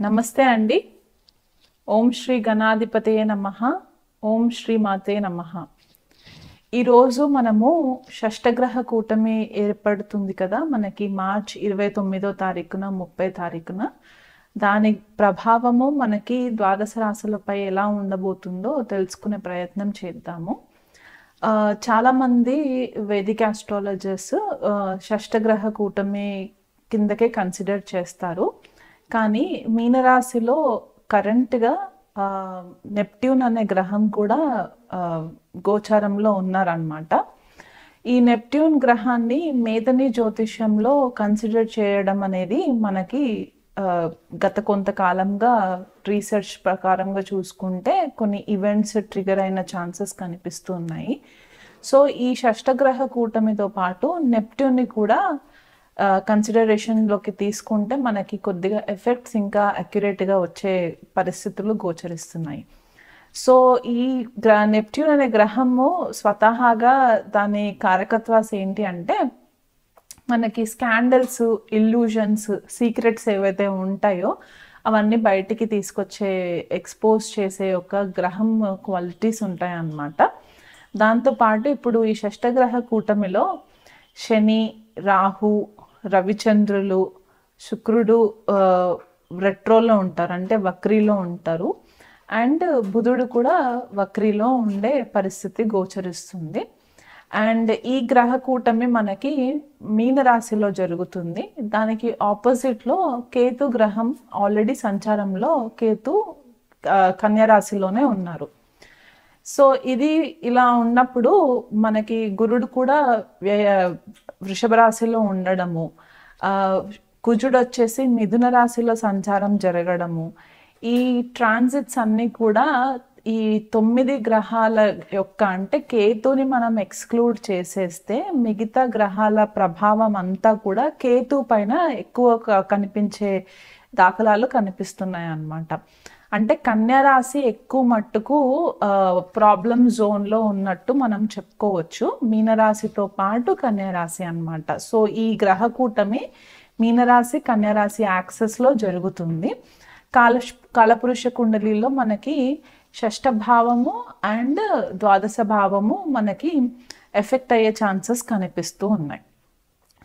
నమస్తే అండి. ఓం శ్రీ గణాధిపతయే నమః. ఓం శ్రీ మాతే నమః. ఈరోజు మనము షష్టగ్రహ కూటమి ఏర్పడుతుంది కదా, మనకి మార్చ్ 29వ తారీఖున 30 తారీఖున. దాని ప్రభావము మనకి ద్వాదశ రాశులపై ఎలా ఉండబోతుందో తెలుసుకునే ప్రయత్నం చేద్దాము. చాలామంది వేదిక ఆస్ట్రాలజర్స్ షష్టగ్రహ కూటమి కిందకే కన్సిడర్ చేస్తారు. కానీ మీనరాశిలో కరెంట్గా నెప్ట్యూన్ అనే గ్రహం కూడా గోచారంలో ఉన్నారనమాట. ఈ నెప్ట్యూన్ గ్రహాన్ని మేధని జ్యోతిష్యంలో కన్సిడర్ చేయడం అనేది మనకి గత కొంతకాలంగా రీసెర్చ్ ప్రకారంగా చూసుకుంటే కొన్ని ఈవెంట్స్ ట్రిగర్ అయిన ఛాన్సెస్ కనిపిస్తున్నాయి. సో ఈ షష్టగ్రహ కూటమితో పాటు నెప్ట్యూన్ని కూడా కన్సిడరేషన్లోకి తీసుకుంటే మనకి కొద్దిగా ఎఫెక్ట్స్ ఇంకా అక్యురేట్గా వచ్చే పరిస్థితులు గోచరిస్తున్నాయి. సో ఈ నెప్ట్యూన్ అనే గ్రహము స్వతహాగా దాని కారకత్వాస్ ఏంటి అంటే, మనకి స్కాండల్స్, ఇల్యూజన్స్, సీక్రెట్స్ ఏవైతే ఉంటాయో అవన్నీ బయటికి తీసుకొచ్చే, ఎక్స్పోజ్ చేసే ఒక గ్రహం క్వాలిటీస్ ఉంటాయి అన్నమాట. దాంతోపాటు ఇప్పుడు ఈ షష్టగ్రహ కూటమిలో శని, రాహు, రవిచంద్రులు, శుక్రుడు రెట్రోలో ఉంటారు, అంటే వక్రీలో ఉంటారు. అండ్ బుధుడు కూడా వక్రీలో ఉండే పరిస్థితి గోచరిస్తుంది. అండ్ ఈ గ్రహ కూటమి మనకి మీనరాశిలో జరుగుతుంది. దానికి ఆపోజిట్లో కేతు గ్రహం ఆల్రెడీ సంచారంలో, కేతు కన్యరాశిలోనే ఉన్నారు. సో ఇది ఇలా ఉన్నప్పుడు మనకి గురుడు కూడా వృషభ రాశిలో ఉండడము, కుజుడు వచ్చేసి మిథున రాశిలో సంచారం జరగడము, ఈ ట్రాన్సిట్స్ అన్నీ కూడా ఈ 9 గ్రహాల యొక్క, అంటే కేతుని మనం ఎక్స్క్లూడ్ చేసేస్తే మిగతా గ్రహాల ప్రభావం అంతా కూడా కేతు పైన ఎక్కువ కనిపించే దాఖలాలు కనిపిస్తున్నాయి అన్నమాట. అంటే కన్యా రాశి ఎక్కువ మట్టుకు ప్రాబ్లం జోన్లో ఉన్నట్టు మనం చెప్పుకోవచ్చు, మీనరాశితో పాటు కన్యా రాశి అన్నమాట. సో ఈ గ్రహ కూటమి మీనరాశి, కన్యరాశి యాక్సెస్లో జరుగుతుంది. కాలపురుష కుండలిలో మనకి షష్ఠ భావము అండ్ ద్వాదశ భావము మనకి ఎఫెక్ట్ అయ్యే ఛాన్సెస్ కనిపిస్తూ ఉన్నాయి.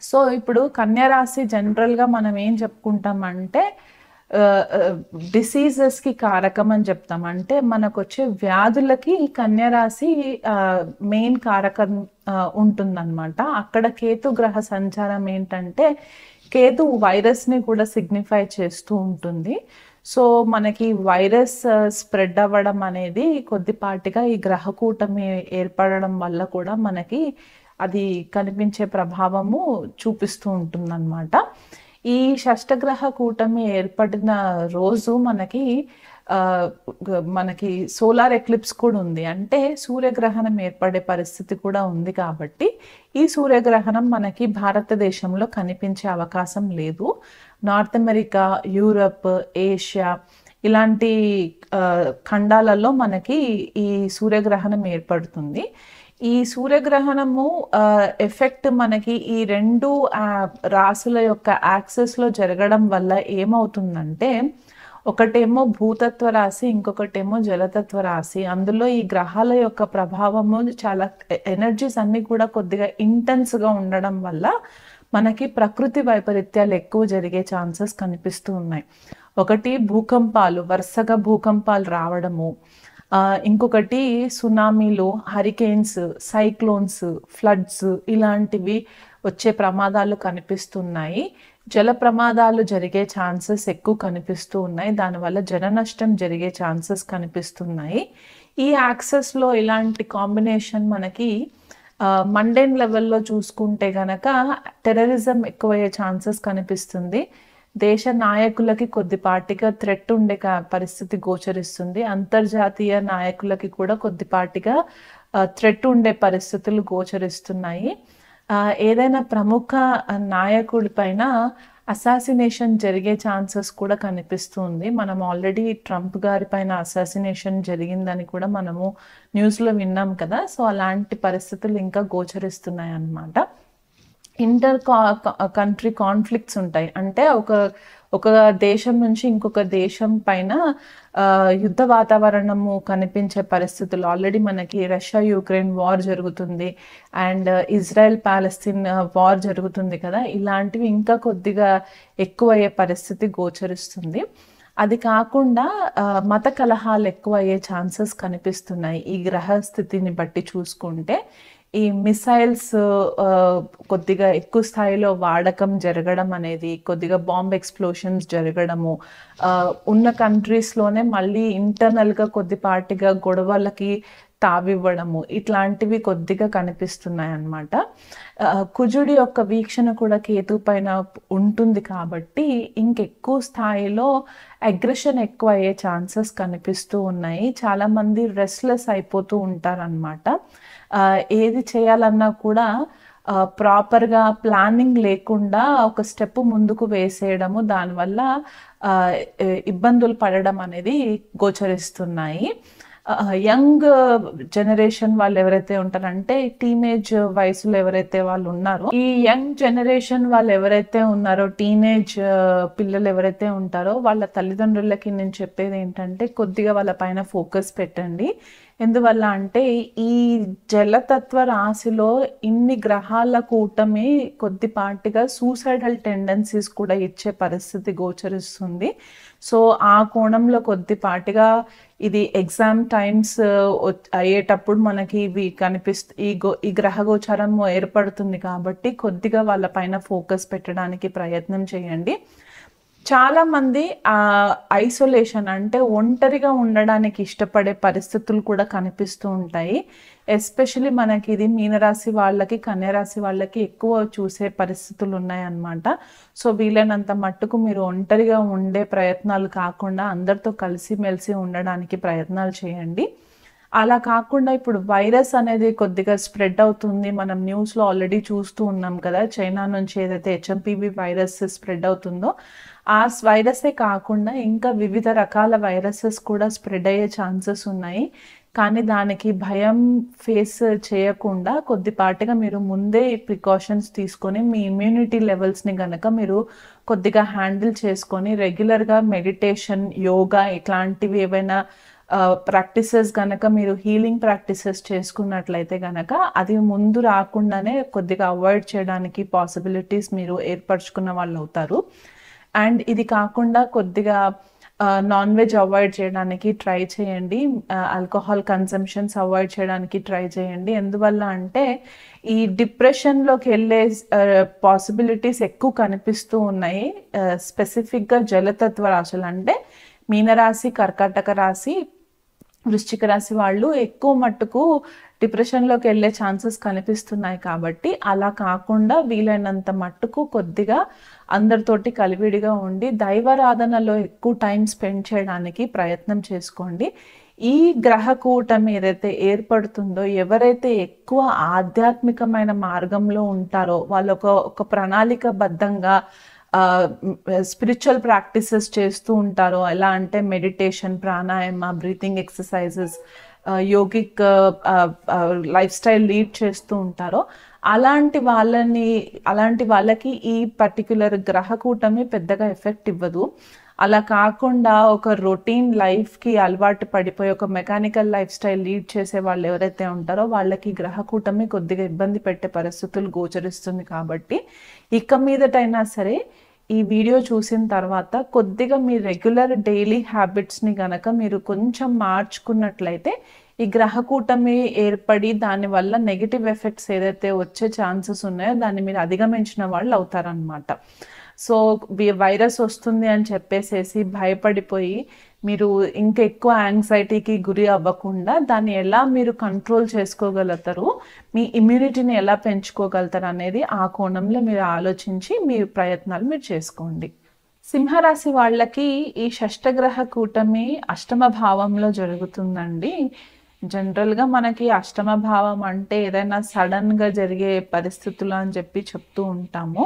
సో ఇప్పుడు కన్యరాశి జనరల్గా మనం ఏం చెప్పుకుంటామంటే డిసీజెస్కి కారకం అని చెప్తాం. అంటే మనకు వచ్చే వ్యాధులకి కన్యరాశి మెయిన్ కారకం ఉంటుందన్నమాట. అక్కడ కేతు గ్రహ సంచారం ఏంటంటే, కేతు వైరస్ని కూడా సిగ్నిఫై చేస్తూ ఉంటుంది. సో మనకి వైరస్ స్ప్రెడ్ అవ్వడం అనేది కొద్దిపాటిగా ఈ గ్రహ కూటమి ఏర్పడడం వల్ల కూడా మనకి అది కనిపించే ప్రభావము చూపిస్తూ ఉంటుందన్నమాట. ఈ షష్టగ్రహ కూటమి ఏర్పడిన రోజు మనకి సోలార్ ఎక్లిప్స్ కూడా ఉంది, అంటే సూర్యగ్రహణం ఏర్పడే పరిస్థితి కూడా ఉంది. కాబట్టి ఈ సూర్యగ్రహణం మనకి భారతదేశంలో కనిపించే అవకాశం లేదు. నార్త్ అమెరికా, యూరప్, ఏషియా ఇలాంటి ఖండాలలో మనకి ఈ సూర్యగ్రహణం ఏర్పడుతుంది. ఈ సూర్యగ్రహణము ఎఫెక్ట్ మనకి ఈ 2 రాశుల యొక్క యాక్సెస్లో జరగడం వల్ల ఏమవుతుందంటే, ఒకటేమో భూతత్వ రాశి, ఇంకొకటేమో జలతత్వ రాశి. అందులో ఈ గ్రహాల యొక్క ప్రభావము చాలా, ఎనర్జీస్ అన్నీ కూడా కొద్దిగా ఇంటెన్స్గా ఉండడం వల్ల మనకి ప్రకృతి వైపరీత్యాలు ఎక్కువ జరిగే ఛాన్సెస్ కనిపిస్తూ ఉన్నాయి. ఒకటి భూకంపాలు, వరుసగా భూకంపాలు రావడము, ఇంకొకటి సునామీలు, హరికేన్స్, సైక్లోన్స్, ఫ్లడ్స్ ఇలాంటివి వచ్చే ప్రమాదాలు కనిపిస్తున్నాయి. జల ప్రమాదాలు జరిగే ఛాన్సెస్ ఎక్కువ కనిపిస్తూ ఉన్నాయి. దానివల్ల జన నష్టం జరిగే ఛాన్సెస్ కనిపిస్తున్నాయి. ఈ యాక్సెస్లో ఇలాంటి కాంబినేషన్ మనకి మండేన్ లెవెల్లో చూసుకుంటే గనక టెర్రరిజం ఎక్కువయ్యే ఛాన్సెస్ కనిపిస్తుంది. దేశ నాయకులకి కొద్దిపాటిగా థ్రెట్ ఉండే పరిస్థితి గోచరిస్తుంది. అంతర్జాతీయ నాయకులకి కూడా కొద్దిపాటిగా థ్రెట్ ఉండే పరిస్థితులు గోచరిస్తున్నాయి. ఏదైనా ప్రముఖ నాయకుడి పైన అసాసినేషన్ జరిగే ఛాన్సెస్ కూడా కనిపిస్తుంది. మనం ఆల్రెడీ ట్రంప్ గారి పైన అసాసినేషన్ జరిగిందని కూడా మనము న్యూస్లో విన్నాం కదా. సో అలాంటి పరిస్థితులు ఇంకా గోచరిస్తున్నాయి అన్నమాట. ఇంటర్ కంట్రీ కాన్ఫ్లిక్ట్స్ ఉంటాయి, అంటే ఒక దేశం నుంచి ఇంకొక దేశం పైన యుద్ధ వాతావరణము కనిపించే పరిస్థితులు ఆల్రెడీ మనకి రష్యా యుక్రెయిన్ వార్ జరుగుతుంది అండ్ ఇజ్రాయెల్ పాలస్తీన్ వార్ జరుగుతుంది కదా, ఇలాంటివి ఇంకా కొద్దిగా ఎక్కువయ్యే పరిస్థితి గోచరిస్తుంది. అది కాకుండా మత కలహాలు ఎక్కువ అయ్యే ఛాన్సెస్ కనిపిస్తున్నాయి ఈ గ్రహ స్థితిని బట్టి చూసుకుంటే. ఈ మిసైల్స్ కొద్దిగా ఎక్కువ స్థాయిలో వాడకం జరగడం అనేది, కొద్దిగా బాంబ్ ఎక్స్ప్లోషన్స్ జరగడము, ఉన్న కంట్రీస్లోనే మళ్ళీ ఇంటర్నల్గా కొద్దిపాటిగా గొడవలకి తావివ్వడము, ఇట్లాంటివి కొద్దిగా కనిపిస్తున్నాయి అన్నమాట. కుజుడి యొక్క వీక్షణ కూడా కేతు పైన ఉంటుంది కాబట్టి ఇంకెక్కువ స్థాయిలో అగ్రెషన్ ఎక్కువ అయ్యే ఛాన్సెస్ కనిపిస్తూ ఉన్నాయి. చాలామంది రెస్ట్లెస్ అయిపోతూ ఉంటారనమాట. ఏది చేయాలన్నా కూడా ప్రాపర్గా ప్లానింగ్ లేకుండా ఒక స్టెప్ ముందుకు వేసేయడము, దానివల్ల ఇబ్బందులు పడడం అనేది గోచరిస్తున్నాయి. యంగ్ జనరేషన్ వాళ్ళు ఎవరైతే ఉంటారంటే టీనేజ్ వయసులో ఎవరైతే వాళ్ళు ఉన్నారో, ఈ యంగ్ జనరేషన్ వాళ్ళు ఎవరైతే ఉన్నారో, టీనేజ్ పిల్లలు ఎవరైతే ఉంటారో వాళ్ళ తల్లిదండ్రులకి నేను చెప్పేది ఏంటంటే కొద్దిగా వాళ్ళ పైన ఫోకస్ పెట్టండి. ఎందువల్ల అంటే ఈ జలతత్వ రాశిలో ఇన్ని గ్రహాల కూటమి కొద్దిపాటిగా సూసైడల్ టెండెన్సీస్ కూడా ఇచ్చే పరిస్థితి గోచరిస్తుంది. సో ఆ కోణంలో కొద్దిపాటిగా ఇది ఎగ్జామ్ టైమ్స్ అయ్యేటప్పుడు మనకి ఇవి ఈ గ్రహ గోచారం ఏర్పడుతుంది కాబట్టి కొద్దిగా వాళ్ళ పైన ఫోకస్ పెట్టడానికి ప్రయత్నం చేయండి. చాలా మంది ఐసోలేషన్ అంటే ఒంటరిగా ఉండడానికి ఇష్టపడే పరిస్థితులు కూడా కనిపిస్తూ ఉంటాయి. ఎస్పెషలీ మనకి ఇది మీనరాశి వాళ్ళకి, కన్యరాశి వాళ్ళకి ఎక్కువ చూసే పరిస్థితులు ఉన్నాయన్నమాట. సో వీలైనంత మట్టుకు మీరు ఒంటరిగా ఉండే ప్రయత్నాలు కాకుండా అందరితో కలిసిమెలిసి ఉండడానికి ప్రయత్నాలు చేయండి. అలా కాకుండా ఇప్పుడు వైరస్ అనేది కొద్దిగా స్ప్రెడ్ అవుతుంది. మనం న్యూస్లో ఆల్రెడీ చూస్తూ ఉన్నాం కదా, చైనా నుంచి ఏదైతే HMPV వైరస్ స్ప్రెడ్ అవుతుందో ఆ వైరసే కాకుండా ఇంకా వివిధ రకాల వైరసెస్ కూడా స్ప్రెడ్ అయ్యే ఛాన్సెస్ ఉన్నాయి. కానీ దానికి భయం ఫేస్ చేయకుండా కొద్దిపాటిగా మీరు ముందే ప్రికాషన్స్ తీసుకొని మీ ఇమ్యూనిటీ లెవెల్స్ని కనుక మీరు కొద్దిగా హ్యాండిల్ చేసుకొని రెగ్యులర్గా మెడిటేషన్, యోగా ఇట్లాంటివి ఏవైనా ప్రాక్టీసెస్ కనుక మీరు హీలింగ్ ప్రాక్టీసెస్ చేసుకున్నట్లయితే కనుక అది ముందు రాకుండానే కొద్దిగా అవాయిడ్ చేయడానికి పాసిబిలిటీస్ మీరు ఏర్పరచుకున్న వాళ్ళు అవుతారు. అండ్ ఇది కాకుండా కొద్దిగా నాన్ వెజ్ అవాయిడ్ చేయడానికి ట్రై చేయండి. ఆల్కహాల్ కన్సంప్షన్స్ అవాయిడ్ చేయడానికి ట్రై చేయండి. ఎందువల్ల అంటే ఈ డిప్రెషన్లోకి వెళ్ళే పాసిబిలిటీస్ ఎక్కువ కనిపిస్తూ ఉన్నాయి. స్పెసిఫిక్గా జలతత్వ రాశులు అంటే మీనరాశి, కర్కాటక రాశి, వృశ్చిక రాశి వాళ్ళు ఎక్కువ మట్టుకు డిప్రెషన్లోకి వెళ్ళే ఛాన్సెస్ కనిపిస్తున్నాయి. కాబట్టి అలా కాకుండా వీలైనంత మట్టుకు కొద్దిగా అందరితోటి కలివిడిగా ఉండి దైవారాధనలో ఎక్కువ టైం స్పెండ్ చేయడానికి ప్రయత్నం చేసుకోండి. ఈ గ్రహ కూటమి ఏదైతే ఏర్పడుతుందో, ఎవరైతే ఎక్కువ ఆధ్యాత్మికమైన మార్గంలో ఉంటారో వాళ్ళు ఒక ప్రణాళికబద్ధంగా స్పిరిచువల్ ప్రాక్టీసెస్ చేస్తూ ఉంటారో, ఎలా అంటే meditation, pranayama, breathing exercises, yogic life style lead చేస్తూ ఉంటారో అలాంటి వాళ్ళకి ఈ పర్టిక్యులర్ గ్రహ కూటమి పెద్దగా ఎఫెక్ట్ ఇవ్వదు. అలా కాకుండా ఒక రొటీన్ లైఫ్కి అలవాటు పడిపోయి ఒక మెకానికల్ లైఫ్ స్టైల్ లీడ్ చేసే వాళ్ళు ఎవరైతే ఉంటారో వాళ్ళకి గ్రహ కూటమి కొద్దిగా ఇబ్బంది పెట్టే పరిస్థితులు గోచరిస్తుంది. కాబట్టి ఇక మీదటైనా సరే ఈ వీడియో చూసిన తర్వాత కొద్దిగా మీ రెగ్యులర్ డైలీ హ్యాబిట్స్ని గనక మీరు కొంచెం మార్చుకున్నట్లయితే ఈ గ్రహ కూటమి ఏర్పడి దానివల్ల నెగిటివ్ ఎఫెక్ట్స్ ఏదైతే వచ్చే ఛాన్సెస్ ఉన్నాయో దాన్ని మీరు అధిగమించిన వాళ్ళు అవుతారనమాట. సో వైరస్ వస్తుంది అని చెప్పేసేసి భయపడిపోయి మీరు ఇంకా ఎక్కువ యాంగ్జైటీకి గురి అవ్వకుండా దాన్ని ఎలా మీరు కంట్రోల్ చేసుకోగలుగుతారు, మీ ఇమ్యూనిటీని ఎలా పెంచుకోగలుగుతారు అనేది ఆ కోణంలో మీరు ఆలోచించి మీ ప్రయత్నాలు మీరు చేసుకోండి. సింహరాశి వాళ్ళకి ఈ షష్టగ్రహ కూటమి అష్టమ భావంలో జరుగుతుందండి. జనరల్గా మనకి అష్టమ భావం అంటే ఏదైనా సడన్గా జరిగే పరిస్థితులు అని చెప్పి చెప్తూ ఉంటాము.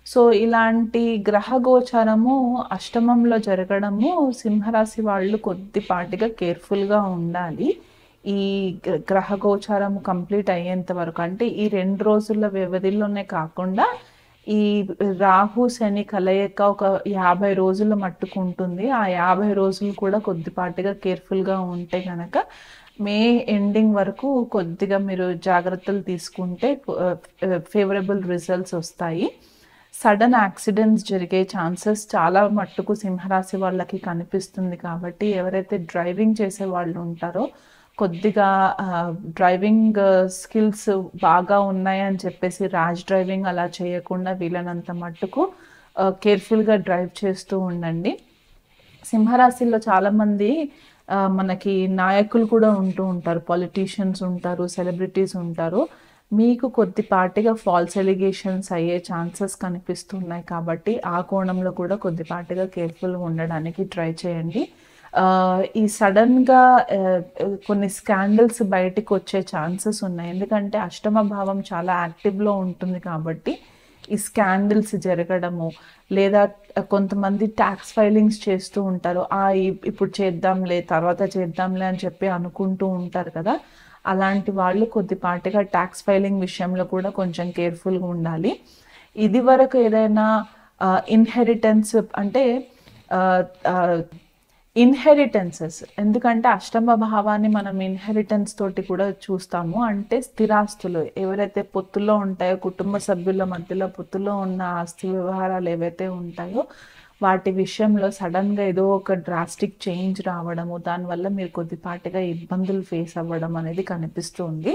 సో ఇలాంటి గ్రహ గోచారము అష్టమంలో జరగడము సింహరాశి వాళ్ళు కొద్దిపాటిగా కేర్ఫుల్గా ఉండాలి. ఈ గ్రహ గోచారం కంప్లీట్ అయ్యేంత వరకు, అంటే ఈ 2 రోజుల వ్యవధిలోనే కాకుండా ఈ రాహు శని కలయిక ఒక 50 రోజుల మట్టుకు ఉంటుంది. ఆ 50 రోజులు కూడా కొద్దిపాటిగా కేర్‌ఫుల్‌గా ఉంటే గనక మే ఎండింగ్ వరకు కొద్దిగా మీరు జాగ్రత్తలు తీసుకుంటే ఫేవరబుల్ రిజల్ట్స్ వస్తాయి. సడన్ యాక్సిడెంట్స్ జరిగే ఛాన్సెస్ చాలా మట్టుకు సింహరాశి వాళ్ళకి కనిపిస్తుంది కాబట్టి ఎవరైతే డ్రైవింగ్ చేసే వాళ్ళు ఉంటారో కొద్దిగా డ్రైవింగ్ స్కిల్స్ బాగా ఉన్నాయని చెప్పేసి ర్యాష్ డ్రైవింగ్ అలా చేయకుండా వీలైనంత మట్టుకు కేర్‌ఫుల్‌గా డ్రైవ్ చేస్తూ ఉండండి. సింహరాశిలో చాలామంది మనకి నాయకులు కూడా ఉంటూ ఉంటారు. పొలిటీషియన్స్ ఉంటారు, సెలబ్రిటీస్ ఉంటారు. మీకు కొద్దిపాటిగా ఫాల్స్ ఎలిగేషన్స్ అయ్యే ఛాన్సెస్ కనిపిస్తున్నాయి కాబట్టి, ఆ కోణంలో కూడా కొద్దిపాటిగా కేర్‌ఫుల్‌గా ఉండడానికి ట్రై చేయండి. ఈ సడెన్‌గా కొన్ని స్కాండల్స్ బయటికొచ్చే ఛాన్సెస్ ఉన్నాయి. ఎందుకంటే అష్టమ భావం చాలా యాక్టివ్‌లో ఉంటుంది కాబట్టి, ఈ స్కాండల్స్ జరగడము, లేదా కొంతమంది టాక్స్ ఫైలింగ్స్ చేస్తూ ఉంటారు. ఇప్పుడు చేద్దాంలే, తర్వాత చేద్దాంలే అని చెప్పి అనుకుంటూ ఉంటారు కదా! అలాంటి వాళ్ళు కొద్దిపాటిగా టాక్స్ ఫైలింగ్ విషయంలో కూడా కొంచెం కేర్‌ఫుల్‌గా ఉండాలి. ఇదివరకు ఏదైనా ఇన్‌హెరిటెన్స్ అంటే ఆహ్, ఆహ్, ఇన్‌హెరిటెన్సెస్ ఎందుకంటే అష్టమ భావాన్ని మనం ఇన్‌హెరిటెన్స్ తోటి కూడా చూస్తాము. అంటే స్థిరాస్తులు ఎవరైతే పొత్తులో ఉంటాయో, కుటుంబ సభ్యుల మధ్యలో పొత్తులో ఉన్న ఆస్తి వ్యవహారాలు ఏవైతే ఉంటాయో, వాటి విషయంలో సడెన్‌గా ఏదో ఒక డ్రాస్టిక్ చేంజ్ రావడము, దానివల్ల మీరు కొద్దిపాటిగా ఇబ్బందులు ఫేస్ అవ్వడం అనేది కనిపిస్తుంది.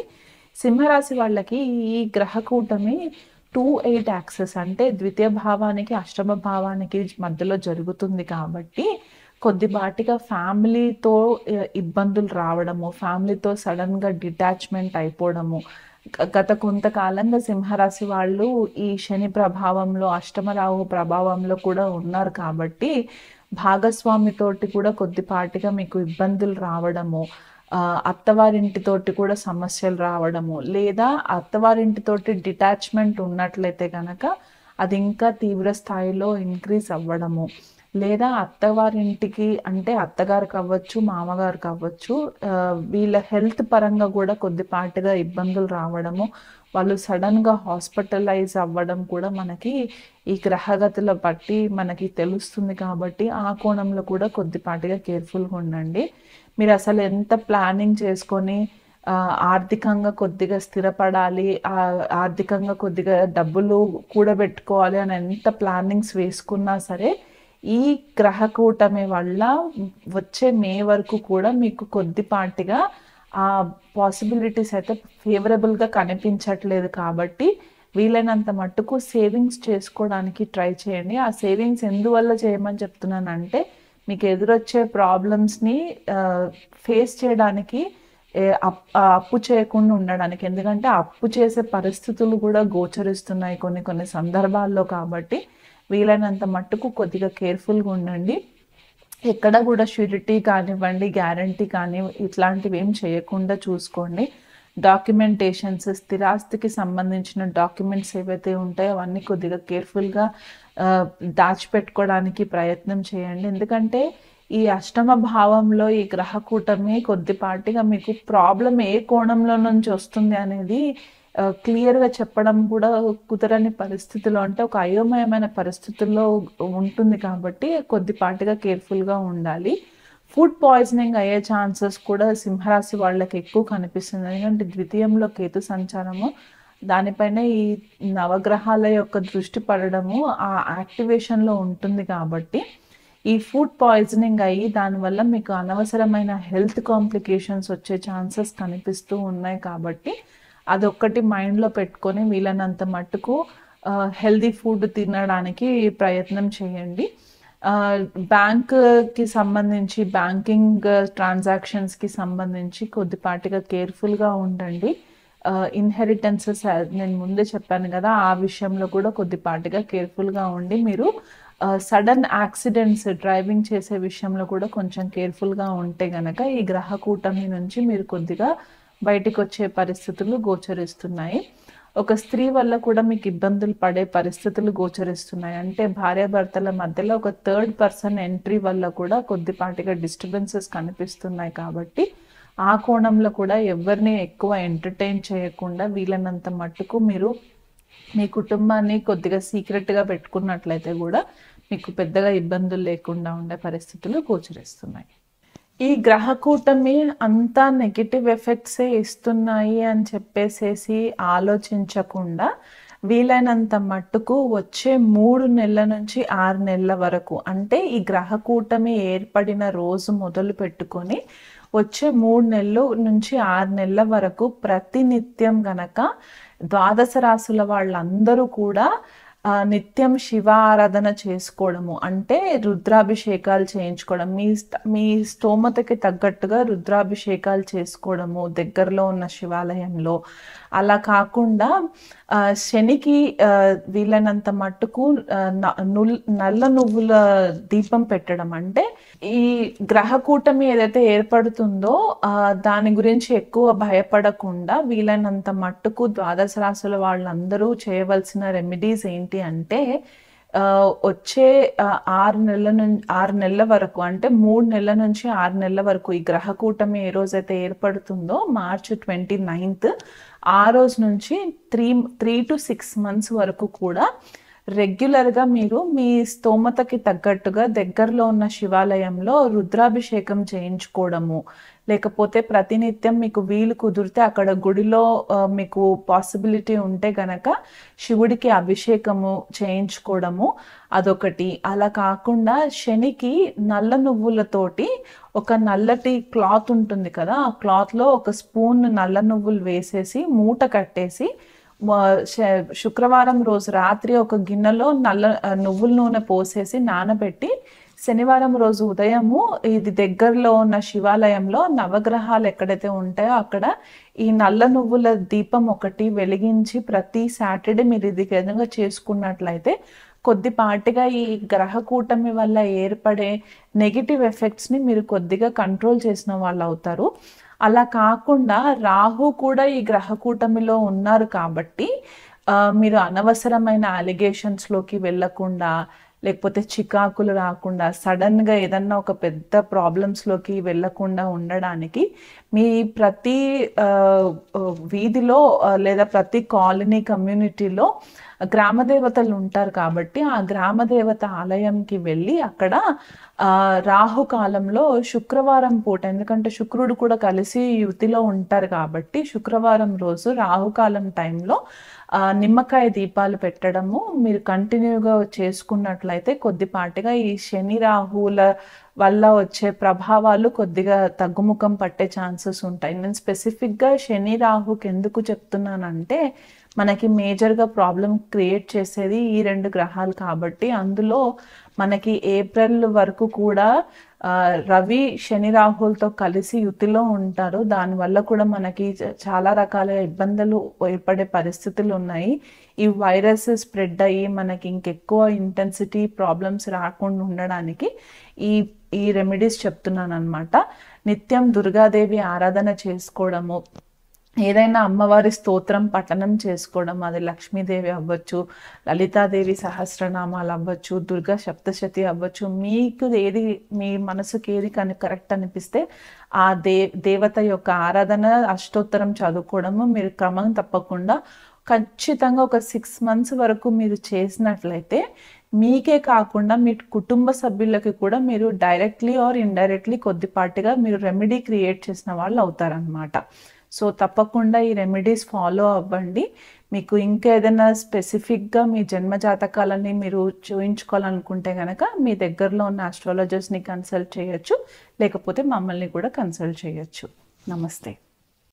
సింహరాశి వాళ్ళకి ఈ గ్రహ కూటమి 2, 8 యాక్సెస్ అంటే ద్వితీయ భావానికి, అష్టమ భావానికి మధ్యలో జరుగుతుంది కాబట్టి కొద్దిపాటిగా ఫ్యామిలీతో ఇబ్బందులు రావడము, ఫ్యామిలీతో సడెన్‌గా డిటాచ్‌మెంట్ అయిపోవడము. గత కొంతకాలంగా సింహరాశి వాళ్ళు ఈ శని ప్రభావంలో, అష్టమ రాహు ప్రభావంలో కూడా ఉన్నారు కాబట్టి, భాగస్వామితోటి కూడా కొద్దిపాటిగా మీకు ఇబ్బందులు రావడము, అత్తవారింటితోటి కూడా సమస్యలు రావడము, లేదా అత్తవారింటితోటి డిటాచ్‌మెంట్ ఉన్నట్లయితే గనక అది ఇంకా తీవ్ర స్థాయిలో ఇంక్రీజ్ అవ్వడము. లేదా అత్తవారింటికి అంటే అత్తగారు కావచ్చు, మామగారు కావచ్చు, వీళ్ళ హెల్త్ పరంగా కూడా కొద్దిపాటిగా ఇబ్బందులు రావడము, వాళ్ళు సడెన్‌గా హాస్పిటలైజ్ అవ్వడం కూడా మనకి ఈ గ్రహగతుల బట్టి మనకి తెలుస్తుంది కాబట్టి, ఆ కోణంలో కూడా కొద్దిపాటిగా కేర్‌ఫుల్‌గా ఉండండి. మీరసలు ఎంత ప్లానింగ్ చేసుకొని ఆర్థికంగా కొద్దిగా స్థిరపడాలి, ఆర్థికంగా కొద్దిగా డబ్బులు కూడబెట్టుకోవాలి అని ఎంత ప్లానింగ్స్ వేసుకున్నా సరే, ఈ గ్రహ కూటమి వల్ల వచ్చే మే వరకు కూడా మీకు కొద్దిపాటిగా ఆ పాసిబిలిటీస్ అయితే ఫేవరబుల్‌గా కనిపించట్లేదు కాబట్టి, వీలైనంత మట్టుకు సేవింగ్స్ చేసుకోవడానికి ట్రై చేయండి. ఆ సేవింగ్స్ ఎందువల్ల చేయమని చెప్తున్నానంటే, మీకు ఎదురొచ్చే ప్రాబ్లమ్స్‌ని ఫేస్ చేయడానికి అప్పు చేయకుండా ఉండడానికి. ఎందుకంటే, అప్పు చేసే పరిస్థితులు కూడా గోచరిస్తున్నాయి కొన్ని కొన్ని సందర్భాల్లో కాబట్టి, వీలైనంత మట్టుకు కొద్దిగా కేర్‌ఫుల్‌గా ఉండండి. ఎక్కడ కూడా ష్యూరిటీ కానివ్వండి, గ్యారంటీ కానీ ఇట్లాంటివి ఏం చేయకుండా చూసుకోండి. డాక్యుమెంటేషన్స్ స్థిరాస్తికి సంబంధించిన డాక్యుమెంట్స్ ఏవైతే ఉంటాయో అవన్నీ కొద్దిగా కేర్‌ఫుల్‌గా దాచిపెట్టుకోవడానికి ప్రయత్నం చేయండి. ఎందుకంటే ఈ అష్టమ భావంలో ఈ గ్రహ కూటమి కొద్దిపాటిగా మీకు ప్రాబ్లమ్ ఏ కోణంలో నుంచి వస్తుంది అనేది క్లియర్‌గా చెప్పడం కూడా కుదరని పరిస్థితిలో అంటే ఒక అయోమయమైన పరిస్థితుల్లో ఉంటుంది కాబట్టి కొద్దిపాటిగా కేర్‌ఫుల్‌గా ఉండాలి. ఫుడ్ పాయిజనింగ్ అయ్యే ఛాన్సెస్ కూడా సింహరాశి వాళ్ళకి ఎక్కువ కనిపిస్తుంది. ఎందుకంటే ద్వితీయంలో కేతు సంచారము, దానిపైన ఈ నవగ్రహాల యొక్క దృష్టి పడడము ఆ యాక్టివేషన్‌లో ఉంటుంది కాబట్టి, ఈ ఫుడ్ పాయిజనింగ్ అయ్యి దానివల్ల మీకు అనవసరమైన హెల్త్ కాంప్లికేషన్స్ వచ్చే ఛాన్సెస్ కనిపిస్తూ ఉన్నాయి కాబట్టి, అదొక్కటి మైండ్‌లో పెట్టుకొని వీలైనంత మట్టుకు హెల్తీ ఫుడ్ తినడానికి ప్రయత్నం చేయండి. బ్యాంక్‌కి సంబంధించి బ్యాంకింగ్ ట్రాన్సాక్షన్స్‌కి సంబంధించి కొద్దిపాటిగా కేర్‌ఫుల్‌గా ఉండండి. ఇన్‌హెరిటెన్సెస్ నేను ముందే చెప్పాను గదా! ఆ విషయంలో కూడా కొద్దిపాటిగా కేర్‌ఫుల్‌గా ఉండి మీరు సడెన్ యాక్సిడెంట్స్ డ్రైవింగ్ చేసే విషయంలో కూడా కొంచెం కేర్‌ఫుల్‌గా ఉంటే గనక ఈ గ్రహ కూటమి నుంచి మీరు కొద్దిగా బయటికొచ్చే పరిస్థితులు గోచరిస్తున్నాయి. ఒక స్త్రీ వల్ల కూడా మీకు ఇబ్బందులు పడే పరిస్థితులు గోచరిస్తున్నాయి. అంటే భార్యాభర్తల మధ్యలో ఒక థర్డ్ పర్సన్ ఎంట్రీ వల్ల కూడా కొద్దిపాటిగా డిస్టర్బెన్సెస్ కనిపిస్తున్నాయి కాబట్టి, ఆ కోణంలో కూడా ఎవరిని ఎక్కువ ఎంటర్‌టైన్ చేయకుండా వీలైనంత మట్టుకు మీరు మీ కుటుంబాన్ని కొద్దిగా సీక్రెట్గా పెట్టుకున్నట్లయితే కూడా మీకు పెద్దగా ఇబ్బందులు లేకుండా ఉండే పరిస్థితులు గోచరిస్తున్నాయి. ఈ గ్రహ కూటమి అంతా నెగిటివ్ ఎఫెక్ట్సే ఇస్తున్నాయి అని చెప్పేసేసి ఆలోచించకుండా వీలైనంత మట్టుకు వచ్చే 3 నెలల నుంచి 6 నెలల వరకు, అంటే ఈ గ్రహ కూటమి ఏర్పడిన రోజు మొదలు పెట్టుకొని వచ్చే 3 నెలలు నుంచి 6 నెలల వరకు ప్రతినిత్యం గనక ద్వాదశ రాశుల వాళ్ళందరూ కూడా నిత్యం శివ ఆరాధన చేసుకోవడము, అంటే రుద్రాభిషేకాలు చేయించుకోవడం, మీ స్తోమతకి తగ్గట్టుగా రుద్రాభిషేకాలు చేసుకోవడము దగ్గరలో ఉన్న శివాలయంలో. అలా కాకుండా శనికి వీలైనంత మట్టుకు నల్ల నువ్వుల దీపం పెట్టడం, అంటే ఈ గ్రహ కూటమి ఏదైతే ఏర్పడుతుందో దాని గురించి ఎక్కువ భయపడకుండా వీలైనంత మట్టుకు ద్వాదశ రాశుల వాళ్ళందరూ చేయవలసిన రెమెడీస్ ఏంటి అంటే, వచ్చే 6 నెలల వరకు, అంటే 3 నెలల నుంచి 6 నెలల వరకు ఈ గ్రహ కూటమి ఏ రోజైతే ఏర్పడుతుందో మార్చి 29th, ఆ రోజు నుంచి 3 to 6 months వరకు కూడా రెగ్యులర్గా మీరు మీ స్తోమతకి తగ్గట్టుగా దగ్గరలో ఉన్న శివాలయంలో రుద్రాభిషేకం చేయించుకోవడము, లేకపోతే ప్రతినిత్యం మీకు వీలు కుదిరితే అక్కడ గుడిలో మీకు పాసిబిలిటీ ఉంటే గనక శివుడికి అభిషేకము చేయించుకోవడము అదొకటి. అలా కాకుండా శనికి నల్ల నువ్వులతోటి ఒక నల్లటి క్లాత్ ఉంటుంది కదా, ఆ క్లాత్లో ఒక స్పూన్ నల్ల నువ్వులు వేసేసి మూట కట్టేసి శుక్రవారం రోజు రాత్రి ఒక గిన్నెలో నువ్వుల నూనె పోసేసి నానబెట్టి శనివారం రోజు ఉదయము ఇది దగ్గరలో ఉన్న శివాలయంలో నవగ్రహాలు ఎక్కడైతే ఉంటాయో అక్కడ ఈ నల్ల నువ్వుల దీపం ఒకటి వెలిగించి ప్రతి సాటర్డే మీరు ఇది విధంగా చేసుకున్నట్లయితే కొద్దిపాటిగా ఈ గ్రహ కూటమి వల్ల ఏర్పడే నెగిటివ్ ఎఫెక్ట్స్ని మీరు కొద్దిగా కంట్రోల్ చేసిన వాళ్ళు అవుతారు. అలా కాకుండా రాహు కూడా ఈ గ్రహ కూటమిలో ఉన్నారు కాబట్టి మీరు అనవసరమైన అలిగేషన్స్లోకి వెళ్ళకుండా, లేకపోతే చికాకులు రాకుండా, సడన్గా ఏదన్నా ఒక పెద్ద ప్రాబ్లమ్స్లోకి వెళ్ళకుండా ఉండడానికి మీ ప్రతి వీధిలో లేదా ప్రతి కాలనీ కమ్యూనిటీలో గ్రామదేవతలు ఉంటారు కాబట్టి ఆ గ్రామదేవత ఆలయంకి వెళ్ళి అక్కడ రాహుకాలంలో శుక్రవారం పూట, ఎందుకంటే శుక్రుడు కూడా కలిసి యుతిలో ఉంటారు కాబట్టి శుక్రవారం రోజు రాహుకాలం టైంలో నిమ్మకాయ దీపాలు పెట్టడము మీరు కంటిన్యూగా చేసుకున్నట్లయితే కొద్దిపాటిగా ఈ శని రాహువుల వల్ల వచ్చే ప్రభావాలు కొద్దిగా తగ్గుముఖం పట్టే ఛాన్సెస్ ఉంటాయి. నేను స్పెసిఫిక్గా శని రాహుకి ఎందుకు చెప్తున్నానంటే మనకి మేజర్గా ప్రాబ్లం క్రియేట్ చేసేది ఈ 2 గ్రహాలు కాబట్టి అందులో మనకి ఏప్రిల్ వరకు కూడా రవి శని రాహులతో కలిసి యుతిలో ఉంటారు. దానివల్ల కూడా మనకి చాలా రకాల ఇబ్బందులు ఏర్పడే పరిస్థితులు ఉన్నాయి. ఈ వైరస్ స్ప్రెడ్ అయ్యి మనకి ఇంకెక్కువ ఇంటెన్సిటీ ప్రాబ్లమ్స్ రాకుండా ఉండడానికి ఈ రెమెడీస్ చెప్తున్నాను అనమాట. నిత్యం దుర్గాదేవి ఆరాధన చేసుకోవడము, ఏదైనా అమ్మవారి స్తోత్రం పఠనం చేసుకోవడం, అది లక్ష్మీదేవి అవ్వచ్చు, లలితాదేవి సహస్రనామాలు అవ్వచ్చు, దుర్గా సప్తశతి అవ్వచ్చు, మీకు ఏది మీ మనసుకి ఏది కానీ కరెక్ట్ అనిపిస్తే ఆ దేవత యొక్క ఆరాధన అష్టోత్తరం చదువుకోవడము మీరు క్రమం తప్పకుండా ఖచ్చితంగా ఒక 6 months వరకు మీరు చేసినట్లయితే మీకే కాకుండా మీ కుటుంబ సభ్యులకి కూడా మీరు డైరెక్ట్లీ ఆర్ ఇండైరెక్ట్లీ కొద్దిపాటిగా మీరు రెమెడీ క్రియేట్ చేసిన వాళ్ళు అవుతారనమాట. సో తప్పకుండా ఈ రెమెడీస్ ఫాలో అవ్వండి. మీకు ఇంకా ఏదైనా స్పెసిఫిక్గా మీ జన్మ జాతకాలని మీరు చూయించుకోవాలనుకుంటే కనుక మీ దగ్గరలో ఉన్న ఆస్ట్రాలజర్స్ని కన్సల్ట్ చేయొచ్చు, లేకపోతే మమ్మల్ని కూడా కన్సల్ట్ చేయొచ్చు. నమస్తే.